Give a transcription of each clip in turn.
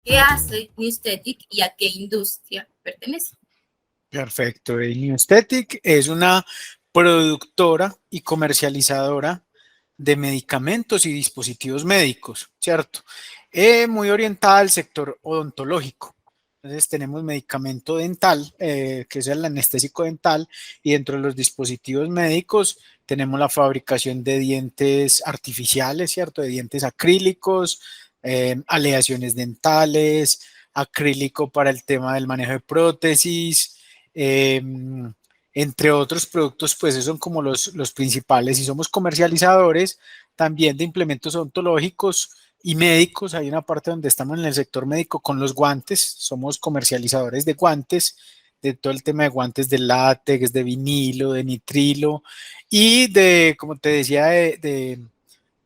¿Qué hace Newstetic y a qué industria pertenece? Perfecto. New Aesthetic es una productora y comercializadora de medicamentos y dispositivos médicos, ¿cierto? Muy orientada al sector odontológico. Entonces tenemos medicamento dental, que es el anestésico dental, y dentro de los dispositivos médicos tenemos la fabricación de dientes artificiales, ¿cierto? De dientes acrílicos, aleaciones dentales, acrílico para el tema del manejo de prótesis, eh, entre otros productos, pues esos son como los principales, y somos comercializadores también de implementos odontológicos y médicos. Hay una parte donde estamos en el sector médico con los guantes, somos comercializadores de guantes, de todo el tema de guantes de látex, de vinilo, de nitrilo y de, como te decía, de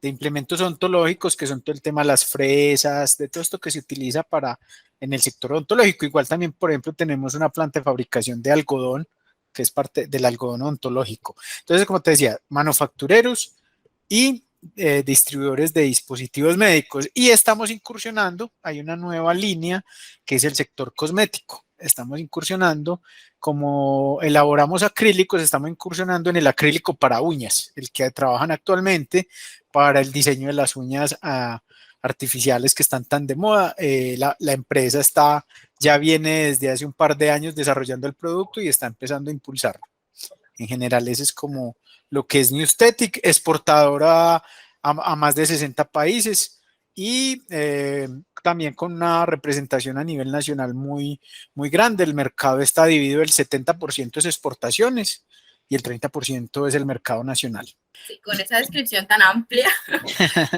implementos odontológicos, que son todo el tema de las fresas, de todo esto que se utiliza para en el sector odontológico. Igual también, por ejemplo, tenemos una planta de fabricación de algodón, que es parte del algodón odontológico. Entonces, como te decía, manufactureros y distribuidores de dispositivos médicos. Y estamos incursionando, hay una nueva línea que es el sector cosmético. Estamos incursionando, como elaboramos acrílicos, estamos incursionando en el acrílico para uñas, el que trabajan actualmente para el diseño de las uñas artificiales que están tan de moda. La empresa ya viene desde hace un par de años desarrollando el producto y está empezando a impulsarlo. En general, ese es como lo que es New Aesthetic, exportadora a más de 60 países y también con una representación a nivel nacional muy grande. El mercado está dividido, el 70% es exportaciones y el 30% es el mercado nacional. Sí, con esa descripción tan amplia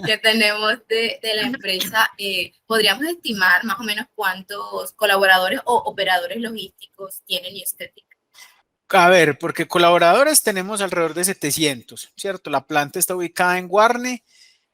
que tenemos de la empresa, podríamos estimar más o menos cuántos colaboradores o operadores logísticos tiene Newstetic. A ver, porque colaboradores tenemos alrededor de 700, ¿cierto? La planta está ubicada en Guarne,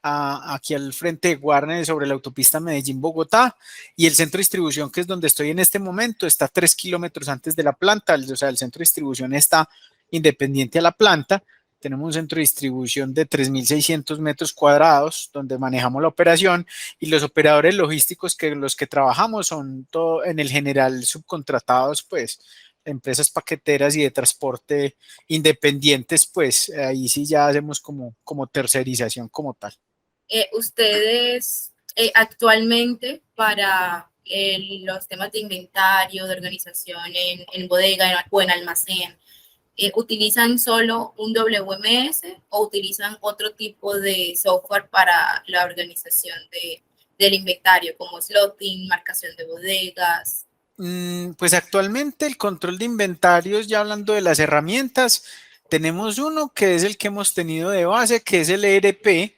aquí al frente de Guarne, sobre la autopista Medellín-Bogotá, y el centro de distribución, que es donde estoy en este momento, está a 3 kilómetros antes de la planta. O sea, el centro de distribución está independiente a la planta. Tenemos un centro de distribución de 3.600 metros cuadrados donde manejamos la operación, y los operadores logísticos que los que trabajamos son todo en el general subcontratados, pues empresas paqueteras y de transporte independientes, pues ahí sí ya hacemos como tercerización como tal. Ustedes actualmente para los temas de inventario, de organización en bodega o en almacén, ¿utilizan solo un WMS o utilizan otro tipo de software para la organización del inventario, como slotting, marcación de bodegas? Pues actualmente el control de inventarios, ya hablando de las herramientas, tenemos uno que es el que hemos tenido de base, que es el ERP,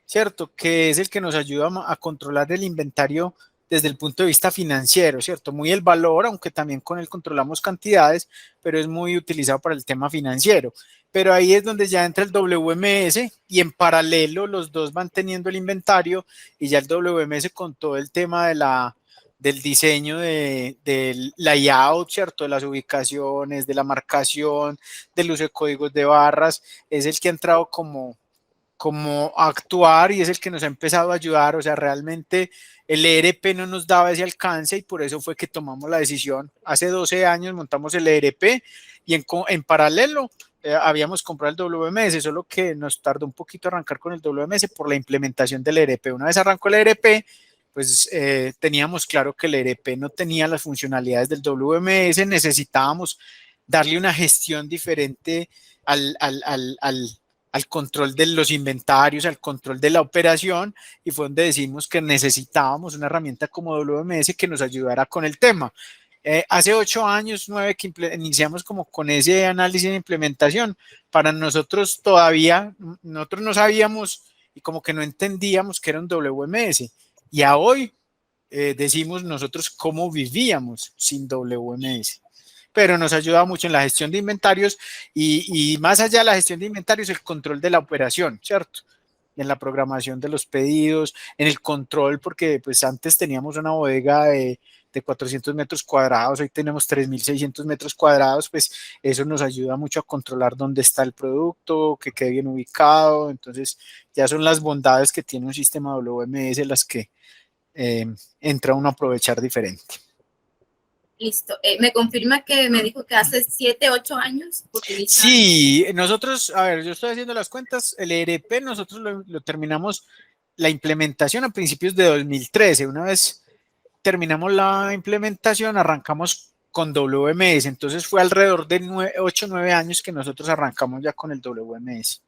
¿cierto? Que es el que nos ayuda a controlar el inventario desde el punto de vista financiero, ¿cierto? Muy el valor, aunque también con él controlamos cantidades, pero es muy utilizado para el tema financiero. Pero ahí es donde ya entra el WMS, y en paralelo los dos van teniendo el inventario, y ya el WMS con todo el tema del diseño del layout, ¿cierto? De las ubicaciones, de la marcación, del uso de códigos de barras, es el que ha entrado como a actuar, y es el que nos ha empezado a ayudar. O sea, realmente el ERP no nos daba ese alcance, y por eso fue que tomamos la decisión. Hace 12 años montamos el ERP, y en paralelo habíamos comprado el WMS, solo que nos tardó un poquito arrancar con el WMS por la implementación del ERP. Una vez arrancó el ERP, pues teníamos claro que el ERP no tenía las funcionalidades del WMS, necesitábamos darle una gestión diferente al, al, al, al al control de los inventarios, al control de la operación, y fue donde decimos que necesitábamos una herramienta como WMS que nos ayudara con el tema. Hace 8 años, 9, que iniciamos como con ese análisis de implementación. Para nosotros todavía, nosotros no sabíamos y como que no entendíamos que era un WMS. Y a hoy decimos nosotros cómo vivíamos sin WMS. Pero nos ayuda mucho en la gestión de inventarios, y más allá de la gestión de inventarios, el control de la operación, ¿cierto? En la programación de los pedidos, en el control, porque pues antes teníamos una bodega de 400 metros cuadrados, hoy tenemos 3.600 metros cuadrados, pues eso nos ayuda mucho a controlar dónde está el producto, que quede bien ubicado. Entonces ya son las bondades que tiene un sistema WMS entra uno a aprovechar diferente. Listo. Me confirma que me dijo que hace 7, 8 años utilizan. Sí, nosotros, a ver, yo estoy haciendo las cuentas, el ERP nosotros lo terminamos la implementación a principios de 2013. Una vez terminamos la implementación, arrancamos con WMS, entonces fue alrededor de 8 o 9 años que nosotros arrancamos ya con el WMS.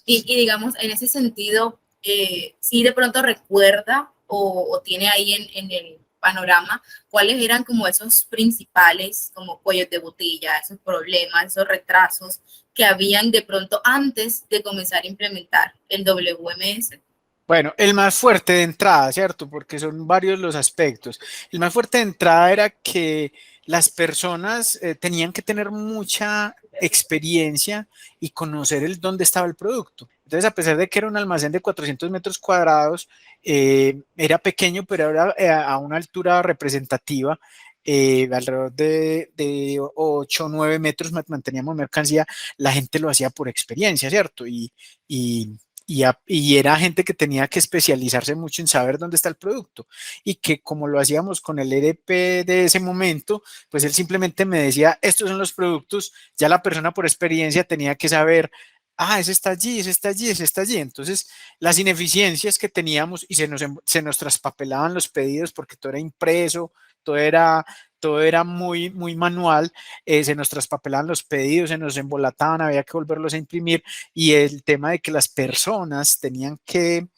Y digamos, en ese sentido, sí de pronto recuerda o tiene ahí en el panorama cuáles eran como esos principales, como cuellos de botella, esos problemas, esos retrasos que habían de pronto antes de comenzar a implementar el WMS. Bueno, el más fuerte de entrada, ¿cierto? Porque son varios los aspectos. El más fuerte de entrada era que las personas tenían que tener mucha experiencia y conocer dónde estaba el producto. Entonces, a pesar de que era un almacén de 400 metros cuadrados, era pequeño, pero era a una altura representativa, alrededor de 8 o 9 metros manteníamos mercancía, la gente lo hacía por experiencia, ¿cierto? Y y era gente que tenía que especializarse mucho en saber dónde está el producto y que como lo hacíamos con el ERP de ese momento, pues él simplemente me decía, estos son los productos, ya la persona por experiencia tenía que saber, ese está allí, ese está allí, ese está allí. Entonces, las ineficiencias que teníamos y se nos traspapelaban los pedidos porque todo era impreso, todo era, todo era muy, muy manual, se nos traspapelaban los pedidos, se nos embolataban, había que volverlos a imprimir y el tema de que las personas tenían que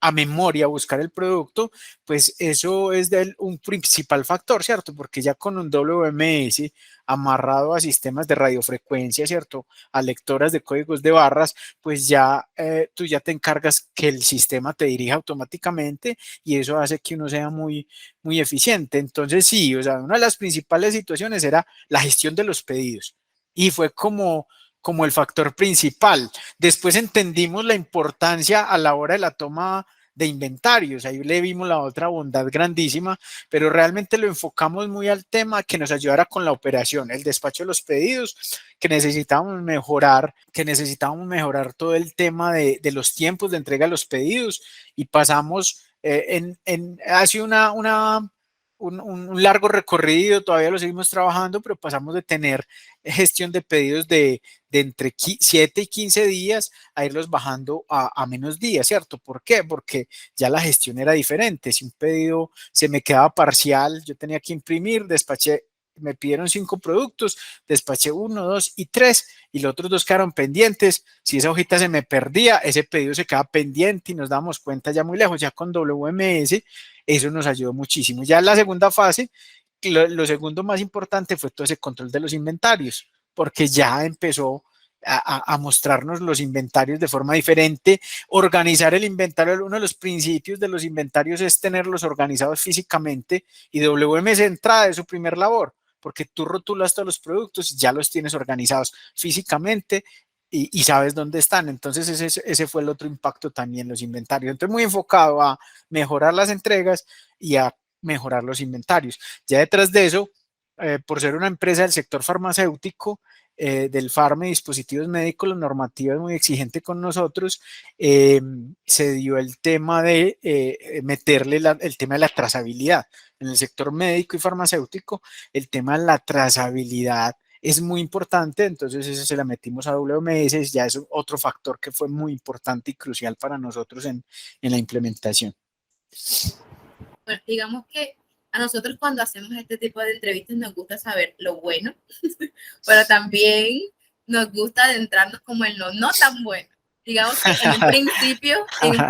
a memoria buscar el producto, pues eso es un principal factor, ¿cierto? Porque ya con un WMS amarrado a sistemas de radiofrecuencia, ¿cierto? A lectoras de códigos de barras, pues ya tú ya te encargas que el sistema te dirija automáticamente y eso hace que uno sea muy, muy eficiente. Entonces sí, o sea, una de las principales situaciones era la gestión de los pedidos y fue como el factor principal. Después entendimos la importancia a la hora de la toma de inventarios, ahí le vimos la otra bondad grandísima, pero realmente lo enfocamos muy al tema que nos ayudara con la operación, el despacho de los pedidos, que necesitábamos mejorar todo el tema de los tiempos de entrega de los pedidos y pasamos hace un largo recorrido, todavía lo seguimos trabajando, pero pasamos de tener gestión de pedidos de entre 7 y 15 días a irlos bajando a menos días, ¿cierto? ¿Por qué? Porque ya la gestión era diferente. Si un pedido se me quedaba parcial, yo tenía que imprimir, despaché, me pidieron 5 productos, despaché 1, 2 y 3 y los otros 2 quedaron pendientes. Si esa hojita se me perdía, ese pedido se quedaba pendiente y nos damos cuenta ya muy lejos, ya con WMS, eso nos ayudó muchísimo. Ya en la segunda fase, lo segundo más importante fue todo ese control de los inventarios, porque ya empezó a mostrarnos los inventarios de forma diferente. Organizar el inventario, uno de los principios de los inventarios es tenerlos organizados físicamente y WMS entrada es su primer labor, porque tú rotulas todos los productos, ya los tienes organizados físicamente y sabes dónde están. Entonces ese fue el otro impacto también, los inventarios. Entonces muy enfocado a mejorar las entregas y a mejorar los inventarios. Ya detrás de eso, por ser una empresa del sector farmacéutico, del Farma y dispositivos médicos, la normativa es muy exigente con nosotros, se dio el tema de meterle el tema de la trazabilidad. En el sector médico y farmacéutico, el tema de la trazabilidad es muy importante, entonces eso se la metimos a WMS, ya es otro factor que fue muy importante y crucial para nosotros en la implementación. Bueno, digamos que a nosotros cuando hacemos este tipo de entrevistas nos gusta saber lo bueno, pero también nos gusta adentrarnos como en lo no tan bueno. Digamos que en un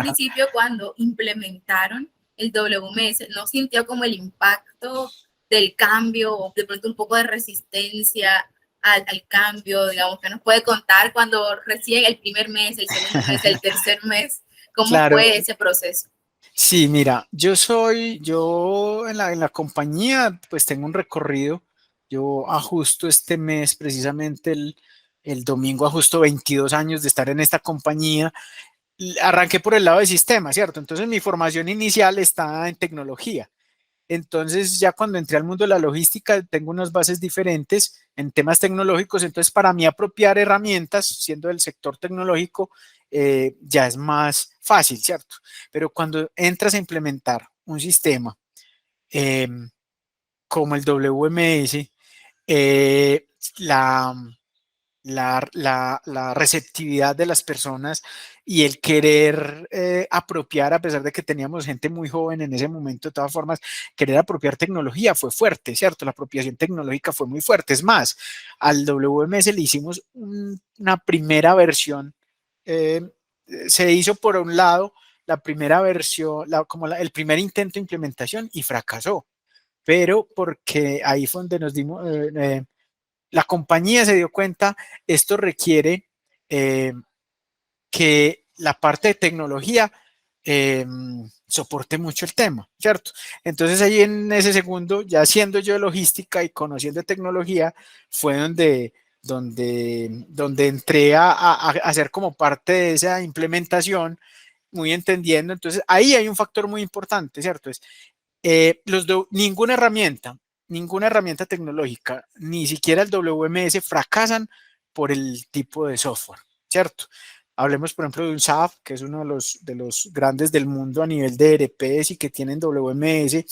principio cuando implementaron el WMS, no sintió como el impacto del cambio o de pronto un poco de resistencia al cambio, digamos, que nos puede contar cuando recién el primer mes, el segundo mes, el tercer mes, cómo Claro. fue ese proceso. Sí, mira, yo en la compañía pues tengo un recorrido, yo ajusto este mes precisamente el domingo, ajusto 22 años de estar en esta compañía, arranqué por el lado de sistema, ¿cierto? Entonces mi formación inicial está en tecnología Entonces, ya cuando entré al mundo de la logística, tengo unas bases diferentes en temas tecnológicos. Entonces, para mí apropiar herramientas, siendo del sector tecnológico, ya es más fácil, ¿cierto? Pero cuando entras a implementar un sistema eh, como el WMS, eh, la, la receptividad de las personas y el querer apropiar, a pesar de que teníamos gente muy joven en ese momento, de todas formas, querer apropiar tecnología fue fuerte, ¿cierto? La apropiación tecnológica fue muy fuerte. Es más, al WMS le hicimos una primera versión, eh, se hizo por un lado la primera versión, el primer intento de implementación y fracasó, pero porque ahí fue donde nos dimos, la compañía se dio cuenta, esto requiere eh, que la parte de tecnología soporte mucho el tema, ¿cierto? Entonces ahí en ese segundo, ya siendo yo de logística y conociendo de tecnología, fue donde entré a hacer como parte de esa implementación, muy entendiendo. Entonces ahí hay un factor muy importante, ¿cierto? Es ninguna herramienta tecnológica, ni siquiera el WMS fracasan por el tipo de software, ¿cierto? Hablemos, por ejemplo, de un SAP, que es uno de los grandes del mundo a nivel de ERPs y que tienen WMS.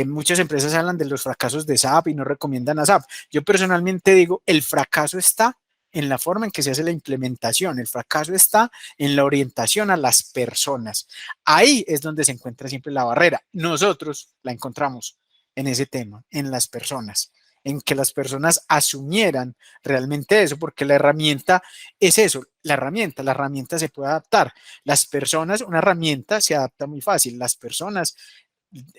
Muchas empresas hablan de los fracasos de SAP y no recomiendan a SAP. Yo personalmente digo, el fracaso está en la forma en que se hace la implementación, el fracaso está en la orientación a las personas. Ahí es donde se encuentra siempre la barrera. Nosotros la encontramos en ese tema, en las personas, en que las personas asumieran realmente eso, porque la herramienta es eso, la herramienta se puede adaptar. Las personas, una herramienta se adapta muy fácil, las personas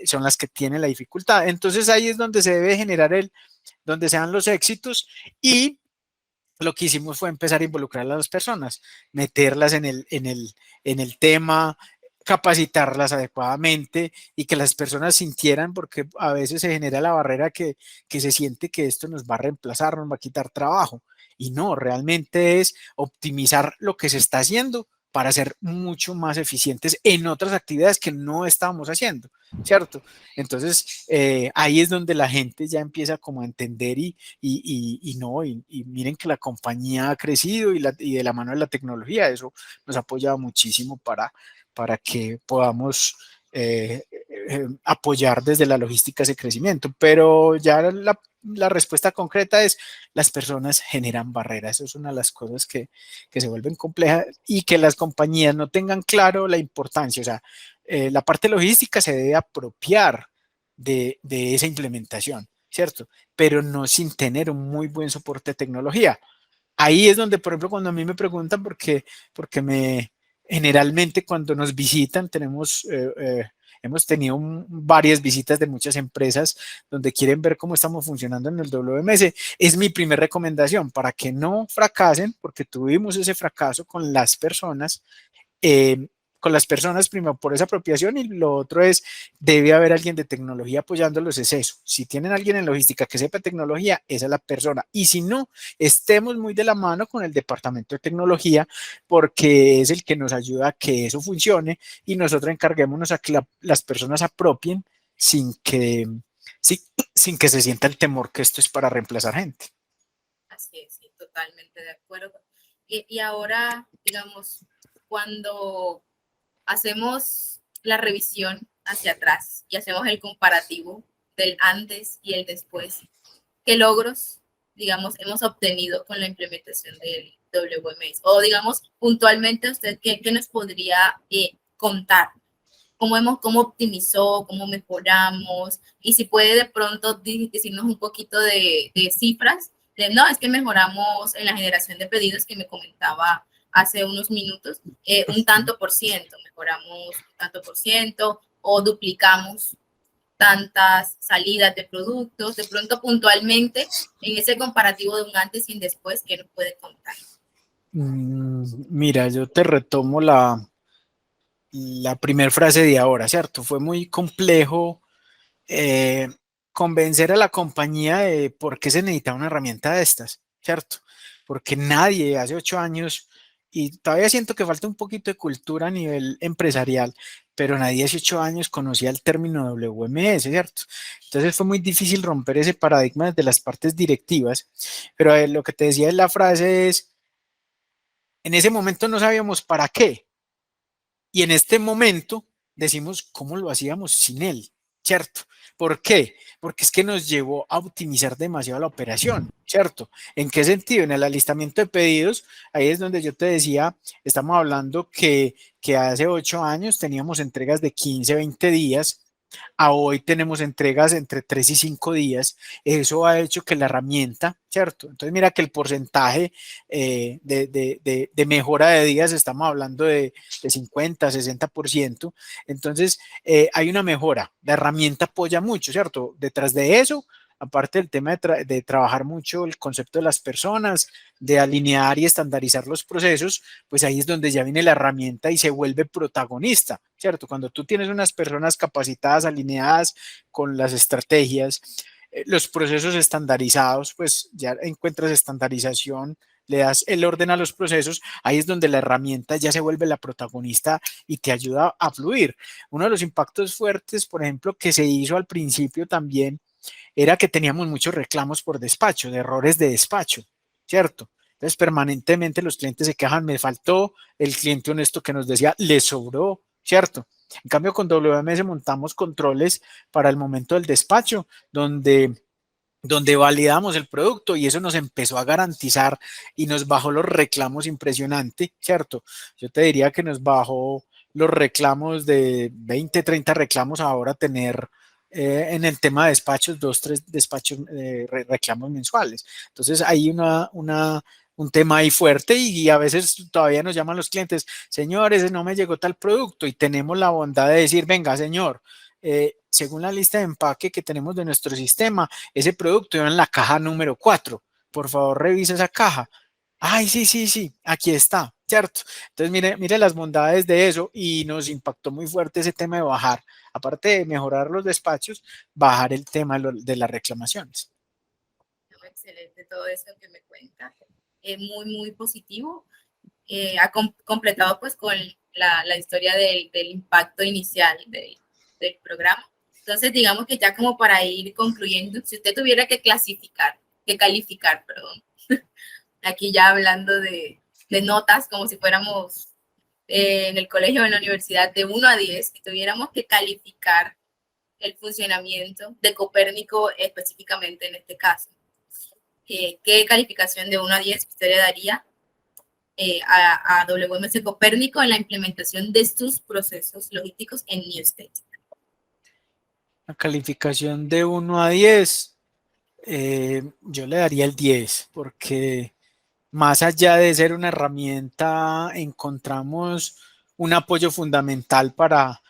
son las que tienen la dificultad. Entonces ahí es donde se debe generar donde se dan los éxitos y lo que hicimos fue empezar a involucrar a las personas, meterlas en el tema, capacitarlas adecuadamente y que las personas sintieran, porque a veces se genera la barrera que se siente que esto nos va a reemplazar, nos va a quitar trabajo. Y no, realmente es optimizar lo que se está haciendo para ser mucho más eficientes en otras actividades que no estábamos haciendo, ¿cierto? Entonces, ahí es donde la gente ya empieza como a entender y no, y miren que la compañía ha crecido y de la mano de la tecnología, eso nos ha apoyado muchísimo para que podamos apoyar desde la logística ese crecimiento. Pero ya la respuesta concreta es, las personas generan barreras. Eso es una de las cosas que se vuelven complejas y que las compañías no tengan claro la importancia. O sea, la parte logística se debe apropiar de esa implementación, ¿cierto? Pero no sin tener un muy buen soporte de tecnología. Ahí es donde, por ejemplo, cuando a mí me preguntan, porque generalmente cuando nos visitan, hemos tenido varias visitas de muchas empresas donde quieren ver cómo estamos funcionando en el WMS. Es mi primera recomendación para que no fracasen, porque tuvimos ese fracaso eh, con las personas, primero por esa apropiación y lo otro es, debe haber alguien de tecnología apoyándolos, es eso. Si tienen alguien en logística que sepa tecnología, esa es la persona. Y si no, estemos muy de la mano con el departamento de tecnología porque es el que nos ayuda a que eso funcione y nosotros encarguémonos a que las personas apropien sin que, sin, sin que se sienta el temor que esto es para reemplazar gente. Así es, sí, totalmente de acuerdo. Y ahora, digamos, cuando hacemos la revisión hacia atrás y hacemos el comparativo del antes y el después, ¿qué logros, digamos, hemos obtenido con la implementación del WMS? O, digamos, puntualmente, ¿usted qué nos podría contar? ¿Cómo optimizó, cómo mejoramos? Y si puede de pronto decirnos un poquito de cifras, no, es que mejoramos en la generación de pedidos que me comentaba hace unos minutos, un tanto por ciento, mejoramos un tanto por ciento o duplicamos tantas salidas de productos, de pronto puntualmente en ese comparativo de un antes y un después, ¿qué nos puede contar? Mira, yo te retomo la primera frase de ahora, ¿cierto? Fue muy complejo eh, convencer a la compañía de por qué se necesita una herramienta de estas, ¿cierto? Porque nadie hace 8 años y todavía siento que falta un poquito de cultura a nivel empresarial, pero nadie a 18 años conocía el término WMS, ¿cierto? Entonces fue muy difícil romper ese paradigma desde las partes directivas, pero lo que te decía en la frase es, en ese momento no sabíamos para qué, y en este momento decimos cómo lo hacíamos sin él, ¿cierto? ¿Por qué? Porque es que nos llevó a optimizar demasiado la operación, ¿cierto? ¿En qué sentido? En el alistamiento de pedidos, ahí es donde yo te decía, estamos hablando que hace 8 años teníamos entregas de 15, 20 días, a hoy tenemos entregas entre 3 y 5 días. Eso ha hecho que la herramienta, ¿cierto? Entonces mira que el porcentaje de mejora de días, estamos hablando de 50, 60%. Entonces hay una mejora, la herramienta apoya mucho, ¿cierto? Detrás de eso, aparte del tema de trabajar mucho el concepto de las personas, de alinear y estandarizar los procesos, pues ahí es donde ya viene la herramienta y se vuelve protagonista, ¿cierto? Cuando tú tienes unas personas capacitadas, alineadas con las estrategias, los procesos estandarizados, pues ya encuentras estandarización, le das el orden a los procesos, ahí es donde la herramienta ya se vuelve la protagonista y te ayuda a fluir. Uno de los impactos fuertes, por ejemplo, que se hizo al principio también, era que teníamos muchos reclamos por despacho, de errores de despacho, ¿cierto? Entonces, permanentemente los clientes se quejan, me faltó, el cliente honesto que nos decía, le sobró, ¿cierto? En cambio, con WMS montamos controles para el momento del despacho, donde validamos el producto y eso nos empezó a garantizar y nos bajó los reclamos impresionante, ¿cierto? Yo te diría que nos bajó los reclamos de 20, 30 reclamos ahora tener en el tema de despachos, 2, 3 despachos, reclamos mensuales. Entonces hay un tema ahí fuerte y a veces todavía nos llaman los clientes, señores, no me llegó tal producto y tenemos la bondad de decir, venga, señor, según la lista de empaque que tenemos de nuestro sistema, ese producto iba en la caja número 4. Por favor, revisa esa caja. Ay, sí, sí, sí, aquí está, ¿cierto? Entonces, mire las bondades de eso y nos impactó muy fuerte ese tema de bajar, aparte de mejorar los despachos, bajar el tema de las reclamaciones. Excelente todo eso que me cuenta. Muy, muy positivo. Ha completado pues con la historia del impacto inicial del programa. Entonces, digamos que ya como para ir concluyendo, si usted tuviera que calificar, perdón, aquí ya hablando de notas, como si fuéramos en el colegio o en la universidad, de 1 a 10, si tuviéramos que calificar el funcionamiento de Copérnico específicamente en este caso, ¿qué calificación de 1 a 10 usted le daría a WMS Copérnico en la implementación de sus procesos logísticos en New State? La calificación de 1 a 10, yo le daría el 10, porque más allá de ser una herramienta, encontramos un apoyo fundamental para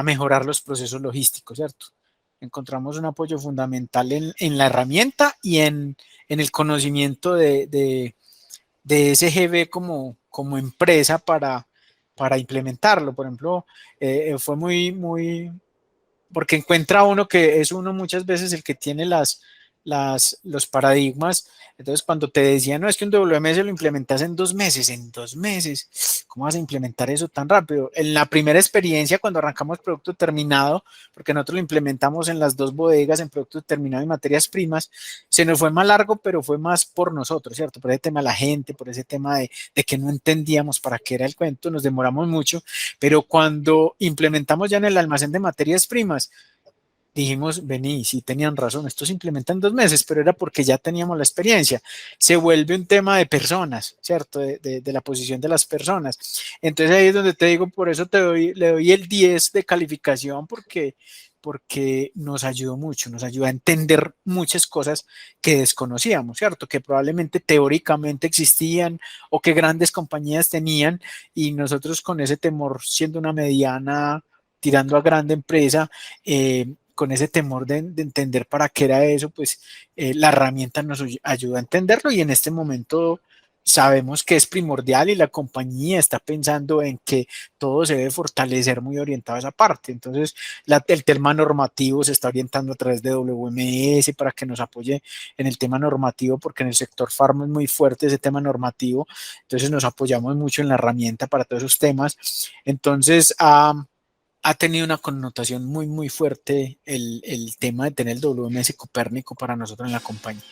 mejorar los procesos logísticos, ¿cierto? Encontramos un apoyo fundamental en la herramienta y en el conocimiento de SGB como empresa para implementarlo. Por ejemplo, fue muy, porque encuentra uno que es uno muchas veces el que tiene los paradigmas. Entonces, cuando te decía, no, es que un WMS lo implementas en 2 meses, ¿cómo vas a implementar eso tan rápido? En la primera experiencia, cuando arrancamos producto terminado, porque nosotros lo implementamos en las 2 bodegas, en producto terminado y materias primas, se nos fue más largo, pero fue más por nosotros, ¿cierto? Por ese tema de la gente, por ese tema de que no entendíamos para qué era el cuento, nos demoramos mucho, pero cuando implementamos ya en el almacén de materias primas, dijimos, vení, sí tenían razón, esto se implementa en 2 meses, pero era porque ya teníamos la experiencia. Se vuelve un tema de personas, ¿cierto? De la posición de las personas. Entonces ahí es donde te digo, por eso le doy el 10 de calificación, porque nos ayudó mucho, nos ayudó a entender muchas cosas que desconocíamos, ¿cierto? Que probablemente teóricamente existían o que grandes compañías tenían y nosotros con ese temor, siendo una mediana, tirando a grande empresa, con ese temor de entender para qué era eso, pues la herramienta nos ayuda a entenderlo y en este momento sabemos que es primordial y la compañía está pensando en que todo se debe fortalecer muy orientado a esa parte. Entonces, el tema normativo se está orientando a través de WMS para que nos apoye en el tema normativo, porque en el sector farma es muy fuerte ese tema normativo. Entonces, nos apoyamos mucho en la herramienta para todos esos temas. Entonces, ha tenido una connotación muy, muy fuerte el tema de tener el WMS Copérnico para nosotros en la compañía.